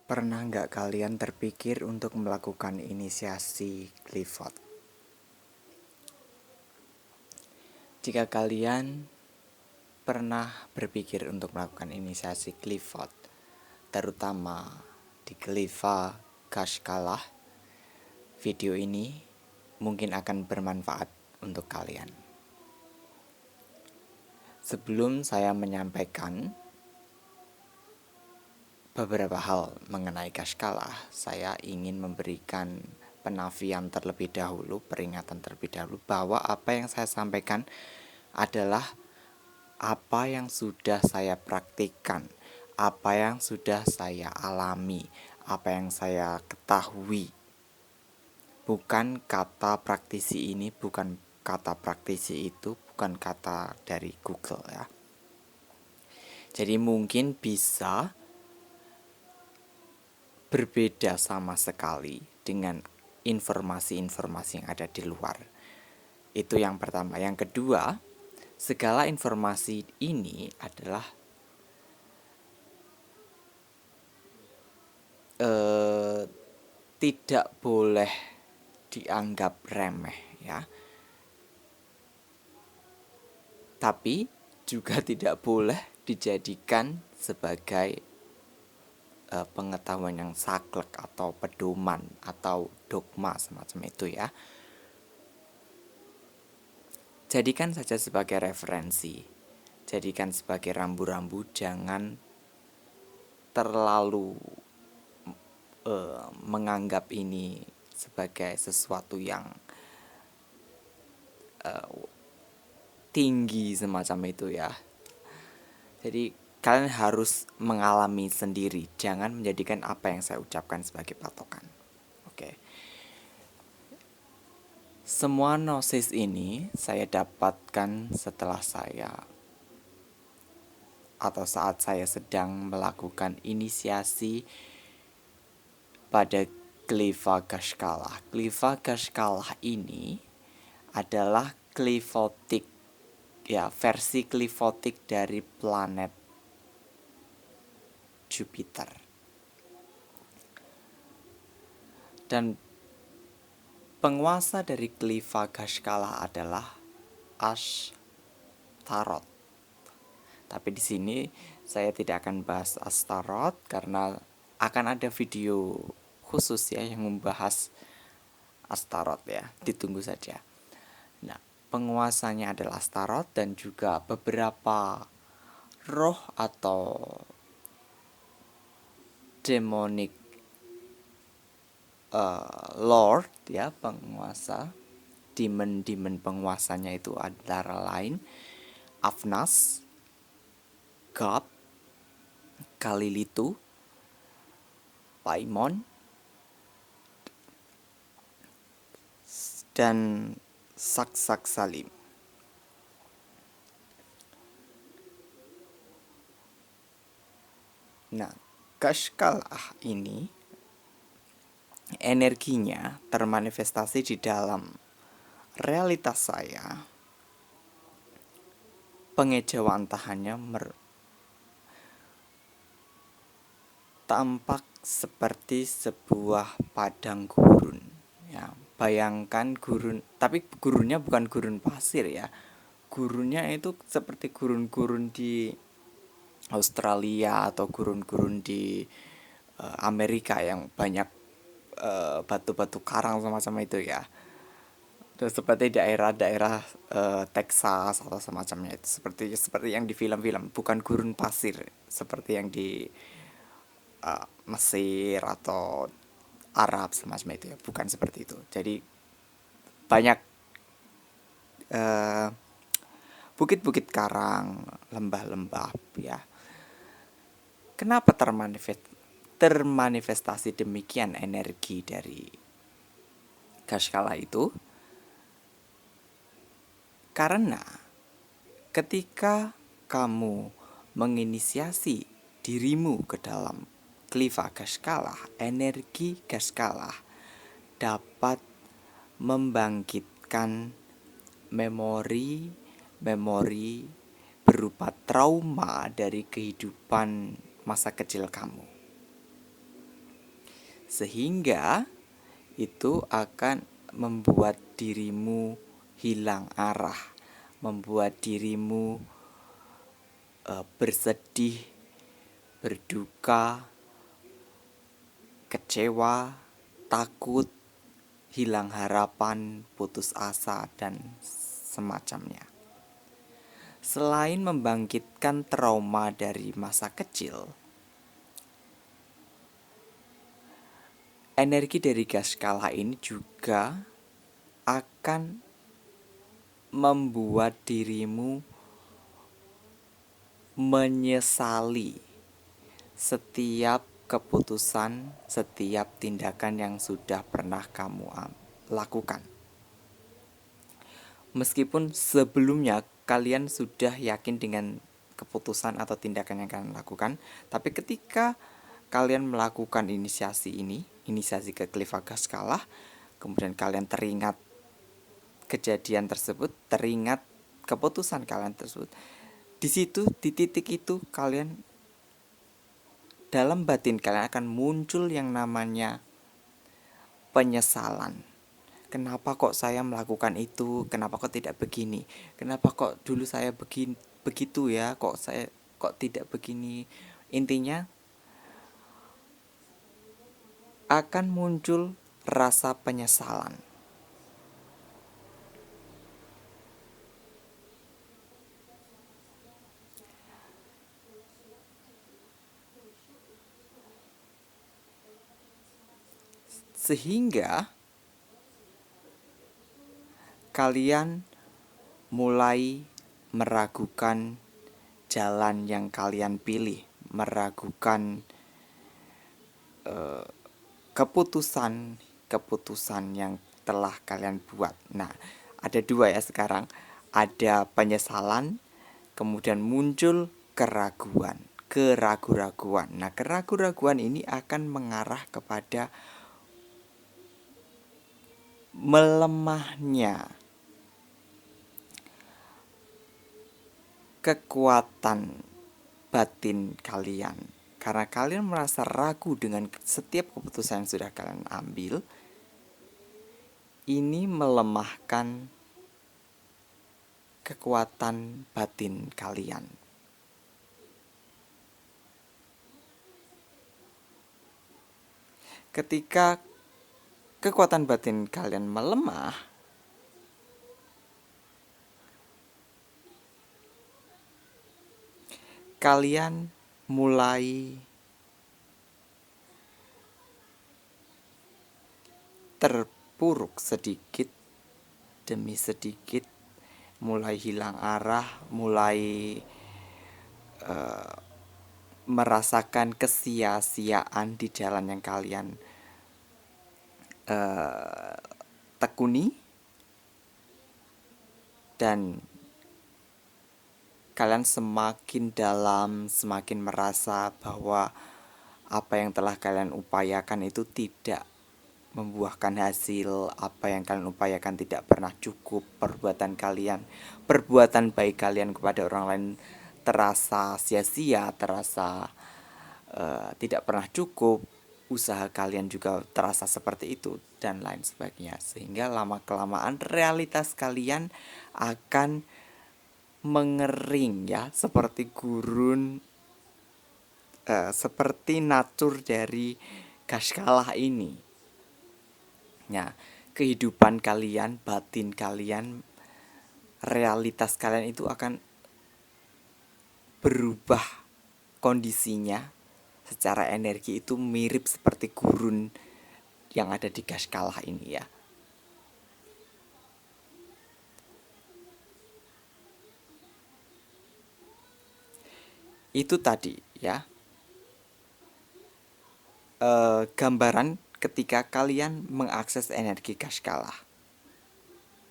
Pernah nggak kalian terpikir untuk melakukan inisiasi Clifford? Jika kalian pernah berpikir untuk melakukan inisiasi Clifford, terutama di Cliva Kashkalah, video ini mungkin akan bermanfaat untuk kalian. Sebelum saya menyampaikan beberapa hal mengenai Kashkalah, saya ingin memberikan penafian terlebih dahulu, peringatan terlebih dahulu bahwa apa yang saya sampaikan adalah apa yang sudah saya praktikkan, apa yang sudah saya alami, apa yang saya ketahui. Bukan kata praktisi ini, bukan kata praktisi itu, bukan kata dari Google ya. Jadi mungkin bisa berbeda sama sekali dengan informasi-informasi yang ada di luar. Itu yang pertama. Yang kedua, segala informasi ini adalah tidak boleh dianggap remeh ya. Tapi juga tidak boleh dijadikan sebagai pengetahuan yang saklek atau pedoman atau dogma semacam itu ya. Jadikan saja sebagai referensi. Jadikan sebagai rambu-rambu, jangan terlalu menganggap ini sebagai sesuatu yang tinggi semacam itu ya. Jadi kalian harus mengalami sendiri, jangan menjadikan apa yang saya ucapkan sebagai patokan. Oke. Semua gnosis ini saya dapatkan setelah saya atau saat saya sedang melakukan inisiasi pada Cliva Kashkalah. Cliva Kashkalah ini adalah clivotic ya, versi clivotic dari planet Jupiter. Dan penguasa dari Cliva Kashkalah adalah Ashtaroth. Tapi di sini saya tidak akan bahas Ashtaroth karena akan ada video khusus ya yang membahas Ashtaroth ya. Ditunggu saja. Nah, penguasanya adalah Ashtaroth dan juga beberapa roh atau demonic lord ya, penguasa demon penguasanya itu antara lain Afnas, Gap, Kalilitu, Paimon, dan Saksak Salim. Nah, Kashkalah ini energinya termanifestasi di dalam realitas saya. Pengejawantahannya tampak seperti sebuah padang gurun ya. Bayangkan gurun, tapi gurunnya bukan gurun pasir ya. Gurunnya itu seperti gurun-gurun di Australia atau gurun-gurun di Amerika yang banyak batu-batu karang semacam itu ya. Terus seperti daerah-daerah Texas atau semacamnya itu, seperti yang di film-film, bukan gurun pasir seperti yang di Mesir atau Arab semacam itu ya, bukan seperti itu. Jadi banyak bukit-bukit karang, lembah-lembah ya. Kenapa termanifestasi demikian energi dari Kashkalah itu? Karena ketika kamu menginisiasi dirimu ke dalam Cliva Kashkalah, energi Kashkalah dapat membangkitkan memori berupa trauma dari kehidupan masa kecil kamu. sehingga itu akan membuat dirimu hilang arah, membuat dirimu bersedih, berduka, kecewa, takut, hilang harapan, putus asa, dan semacamnya. Selain membangkitkan trauma dari masa kecil, energi dari gas kala ini juga akan membuat dirimu menyesali setiap keputusan, setiap tindakan yang sudah pernah kamu lakukan. Meskipun sebelumnya kalian sudah yakin dengan keputusan atau tindakan yang kalian lakukan, tapi ketika kalian melakukan inisiasi ke Clivagas kalah, kemudian kalian teringat kejadian tersebut, teringat keputusan kalian tersebut, di situ, di titik itu kalian, dalam batin kalian akan muncul yang namanya penyesalan. Kenapa kok saya melakukan itu? Kenapa kok tidak begini? Kenapa kok dulu saya begitu ya? Kok saya kok tidak begini? Intinya akan muncul rasa penyesalan. Sehingga kalian mulai meragukan jalan yang kalian pilih, meragukan keputusan yang telah kalian buat. Nah, ada dua ya sekarang. Ada penyesalan, kemudian muncul keraguan. Nah, keraguan ini akan mengarah kepada melemahnya kekuatan batin kalian. Karena kalian merasa ragu dengan setiap keputusan yang sudah kalian ambil, ini melemahkan kekuatan batin kalian. Ketika kekuatan batin kalian melemah, kalian mulai terpuruk sedikit demi sedikit, mulai hilang arah, mulai merasakan kesia-siaan di jalan yang kalian tekuni, dan kalian semakin dalam, semakin merasa bahwa apa yang telah kalian upayakan itu tidak membuahkan hasil, apa yang kalian upayakan tidak pernah cukup, perbuatan baik kalian kepada orang lain terasa sia-sia, terasa tidak pernah cukup, usaha kalian juga terasa seperti itu, dan lain sebagainya. Sehingga lama-kelamaan realitas kalian akan mengering ya, seperti gurun, seperti natur dari gas kalah ini. Nah, kehidupan kalian, batin kalian, realitas kalian itu akan berubah kondisinya secara energi, itu mirip seperti gurun yang ada di gas kalah ini ya. Itu tadi ya, gambaran ketika kalian mengakses energi gas kalah.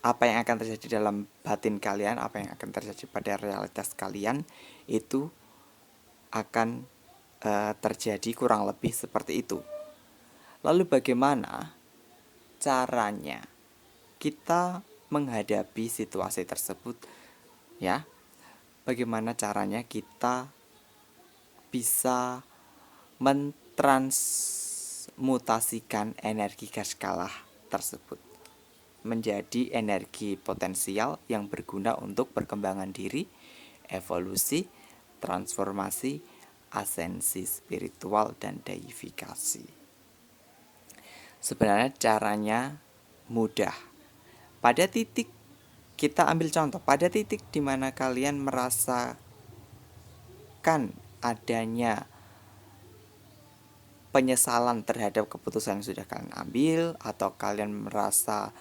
Apa yang akan terjadi dalam batin kalian, apa yang akan terjadi pada realitas kalian, itu akan terjadi kurang lebih seperti itu. Lalu bagaimana caranya kita menghadapi situasi tersebut ya? Bagaimana caranya kita bisa mutasikan energi gas kalah tersebut menjadi energi potensial yang berguna untuk perkembangan diri, evolusi, transformasi, asensi spiritual, dan deifikasi. Sebenarnya caranya mudah. Pada titik, kita ambil contoh, pada titik di mana kalian merasakan adanya penyesalan terhadap keputusan yang sudah kalian ambil, atau kalian merasa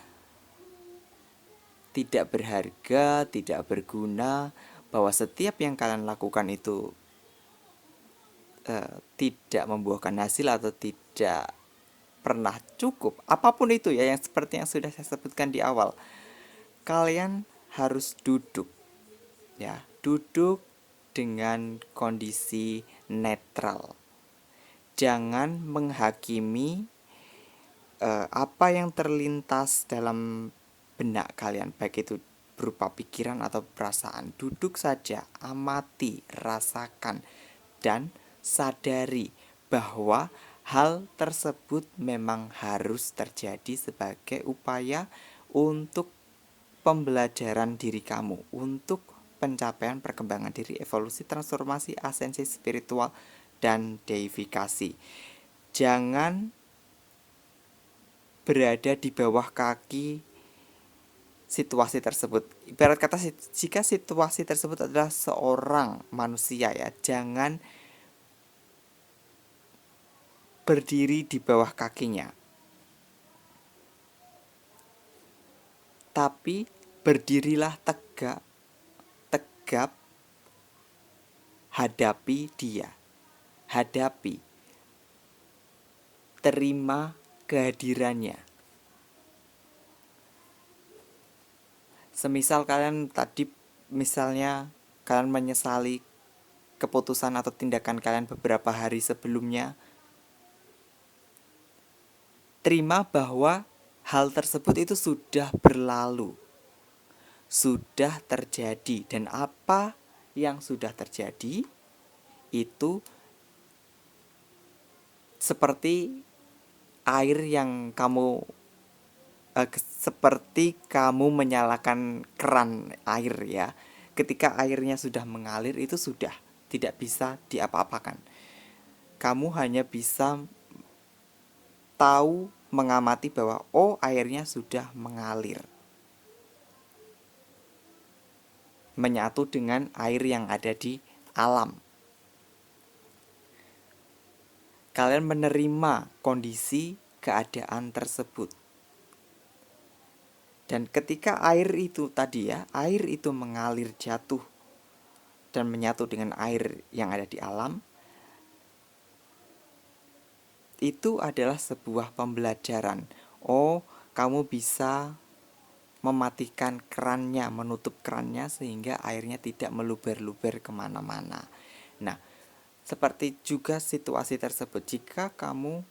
tidak berharga, tidak berguna, bahwa setiap yang kalian lakukan itu tidak membuahkan hasil atau tidak pernah cukup, apapun itu ya, yang seperti yang sudah saya sebutkan di awal, kalian harus duduk ya, duduk dengan kondisi netral. Jangan menghakimi apa yang terlintas dalam benak kalian, baik itu berupa pikiran atau perasaan. Duduk saja, amati, rasakan, dan sadari bahwa hal tersebut memang harus terjadi sebagai upaya untuk pembelajaran diri kamu, untuk pencapaian perkembangan diri, evolusi, transformasi, asensi spiritual, dan deifikasi. Jangan berada di bawah kaki situasi tersebut. Ibarat kata, jika situasi tersebut adalah seorang manusia ya, jangan berdiri di bawah kakinya, tapi berdirilah tegak, tegap, hadapi dia, hadapi, terima kehadirannya. Semisal kalian tadi, misalnya kalian menyesali keputusan atau tindakan kalian beberapa hari sebelumnya, terima bahwa hal tersebut itu sudah berlalu, sudah terjadi, dan apa yang sudah terjadi itu seperti air yang seperti kamu menyalakan keran air ya. Ketika airnya sudah mengalir, itu sudah tidak bisa diapa-apakan. Kamu hanya bisa tahu, mengamati bahwa oh, airnya sudah mengalir, menyatu dengan air yang ada di alam. Kalian menerima kondisi keadaan tersebut. Dan ketika air itu tadi ya, air itu mengalir, jatuh dan menyatu dengan air yang ada di alam, itu adalah sebuah pembelajaran. Oh, kamu bisa mematikan kerannya, menutup kerannya sehingga airnya tidak meluber-luber kemana-mana. Nah, seperti juga situasi tersebut, jika kamu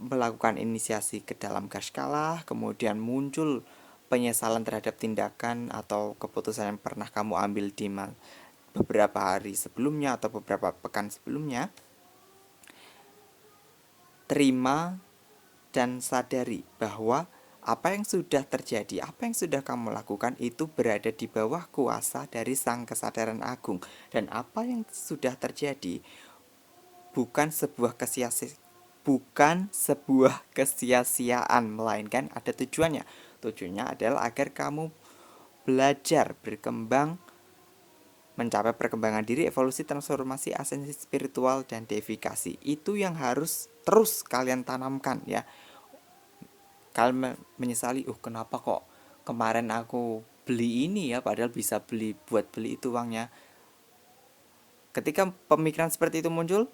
melakukan inisiasi ke dalam gas kalah, kemudian muncul penyesalan terhadap tindakan atau keputusan yang pernah kamu ambil di beberapa hari sebelumnya atau beberapa pekan sebelumnya, terima dan sadari bahwa apa yang sudah terjadi, apa yang sudah kamu lakukan itu berada di bawah kuasa dari Sang Kesadaran Agung. Dan apa yang sudah terjadi bukan sebuah kesia-siaan, melainkan ada tujuannya. Tujuannya adalah agar kamu belajar, berkembang, mencapai perkembangan diri, evolusi, transformasi, asensi spiritual, dan deifikasi. Itu yang harus terus kalian tanamkan ya. Kalian menyesali, kenapa kok kemarin aku beli ini ya, padahal bisa buat beli itu uangnya. Ketika pemikiran seperti itu muncul,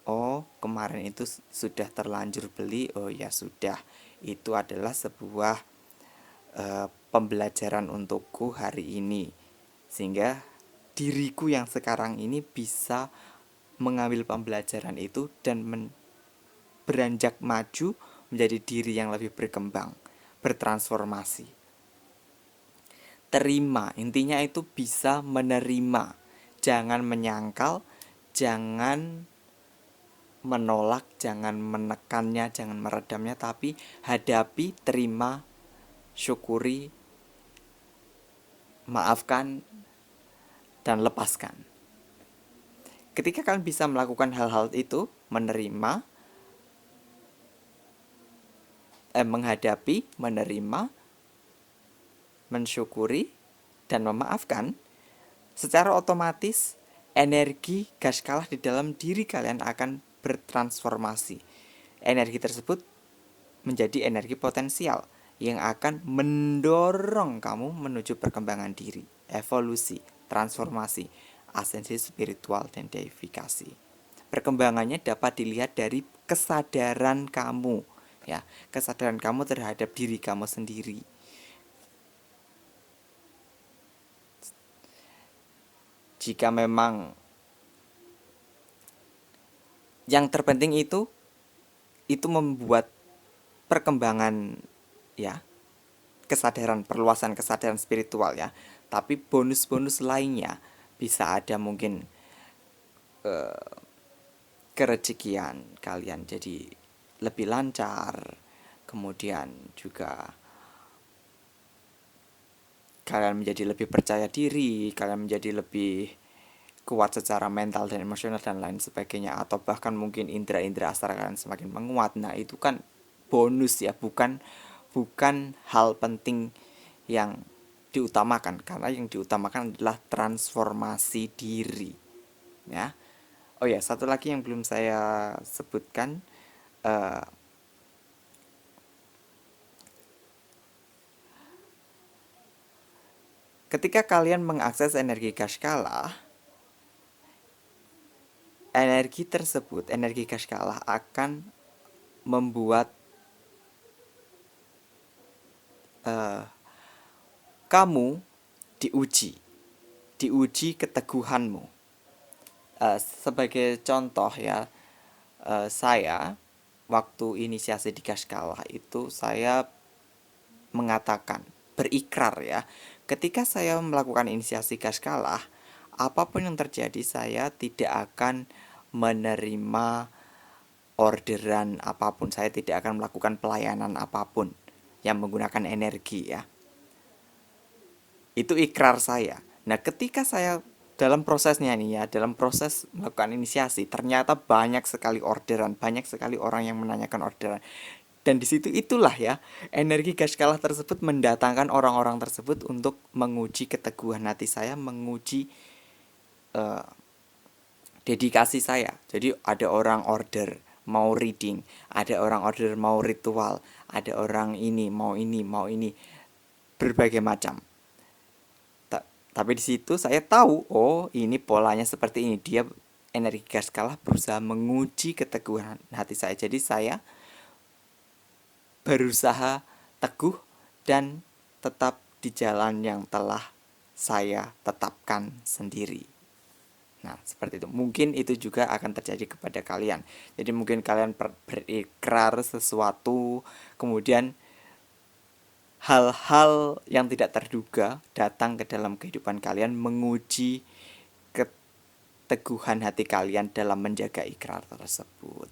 oh, kemarin itu sudah terlanjur beli, oh ya sudah, itu adalah sebuah pembelajaran untukku hari ini, sehingga diriku yang sekarang ini bisa mengambil pembelajaran itu dan beranjak maju menjadi diri yang lebih berkembang, bertransformasi. Terima, intinya itu bisa menerima, jangan menyangkal, jangan menolak, jangan menekannya, jangan meredamnya, tapi hadapi, terima, syukuri, maafkan, dan lepaskan. Ketika kalian bisa melakukan hal-hal itu, menerima, menghadapi, menerima, mensyukuri, dan memaafkan, secara otomatis energi gas kalah di dalam diri kalian akan bertransformasi. Energi tersebut menjadi energi potensial yang akan mendorong kamu menuju perkembangan diri, evolusi, transformasi, ascensi spiritual, dan deifikasi. Perkembangannya dapat dilihat dari kesadaran kamu, ya, kesadaran kamu terhadap diri kamu sendiri. Jika memang yang terpenting itu membuat perkembangan, ya, kesadaran, perluasan kesadaran spiritual, ya. Tapi bonus-bonus lainnya bisa ada mungkin kerezekian kalian jadi lebih lancar, kemudian juga kalian menjadi lebih percaya diri, kalian menjadi lebih kuat secara mental dan emosional dan lain sebagainya, atau bahkan mungkin indera-indera astral kalian semakin menguat. Nah, itu kan bonus, ya, bukan hal penting yang diutamakan, karena yang diutamakan adalah transformasi diri, ya. Oh ya, satu lagi yang belum saya sebutkan, eh, ketika kalian mengakses energi Kashkala, energi tersebut, energi Kashkala akan membuat kamu diuji keteguhanmu. Sebagai contoh, ya, saya waktu inisiasi di Kashkala itu saya mengatakan, berikrar, ya, ketika saya melakukan inisiasi Kashkala, apapun yang terjadi saya tidak akan menerima orderan apapun, saya tidak akan melakukan pelayanan apapun yang menggunakan energi, ya. Itu ikrar saya. Nah, ketika saya dalam prosesnya nih, ya, dalam proses melakukan inisiasi, ternyata banyak sekali orderan, banyak sekali orang yang menanyakan orderan. Dan di situ itulah, ya, energi gas kalah tersebut mendatangkan orang-orang tersebut untuk menguji keteguhan hati saya, menguji dedikasi saya. Jadi ada orang order mau reading, ada orang order mau ritual, ada orang ini mau ini, mau ini, berbagai macam. Tapi di situ saya tahu, oh, ini polanya seperti ini. Dia, energi gas kalah, berusaha menguji keteguhan hati saya. Jadi saya berusaha teguh dan tetap di jalan yang telah saya tetapkan sendiri. Nah, seperti itu. Mungkin itu juga akan terjadi kepada kalian. Jadi mungkin kalian berikrar sesuatu, kemudian hal-hal yang tidak terduga datang ke dalam kehidupan kalian, menguji keteguhan hati kalian dalam menjaga ikrar tersebut.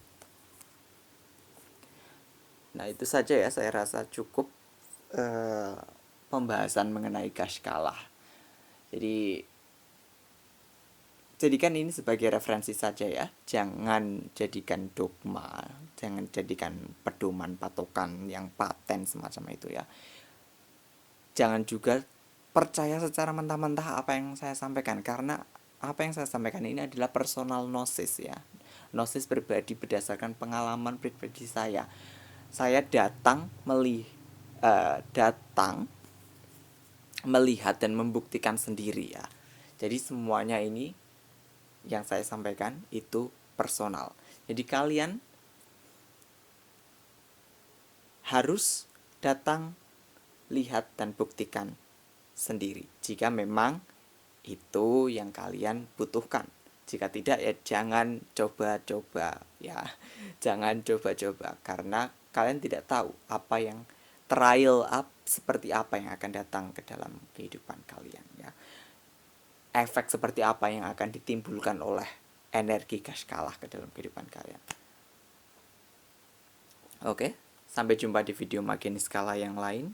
Nah, itu saja, ya, saya rasa cukup pembahasan mengenai Kashkala. Jadi jadikan ini sebagai referensi saja, ya. Jangan jadikan dogma, jangan jadikan pedoman patokan yang paten semacam itu, ya. Jangan juga percaya secara mentah-mentah apa yang saya sampaikan, karena apa yang saya sampaikan ini adalah personal gnosis, ya. Gnosis pribadi berdasarkan pengalaman pribadi saya. Saya datang melihat dan membuktikan sendiri, ya. Jadi semuanya ini yang saya sampaikan itu personal. Jadi kalian harus datang, lihat, dan buktikan sendiri jika memang itu yang kalian butuhkan. Jika tidak, ya jangan coba-coba, ya. Jangan coba-coba, karena kalian tidak tahu apa yang trial up, seperti apa yang akan datang ke dalam kehidupan kalian, ya. Efek seperti apa yang akan ditimbulkan oleh energi gas kalah ke dalam kehidupan kalian. Oke, sampai jumpa di video makin skala yang lain.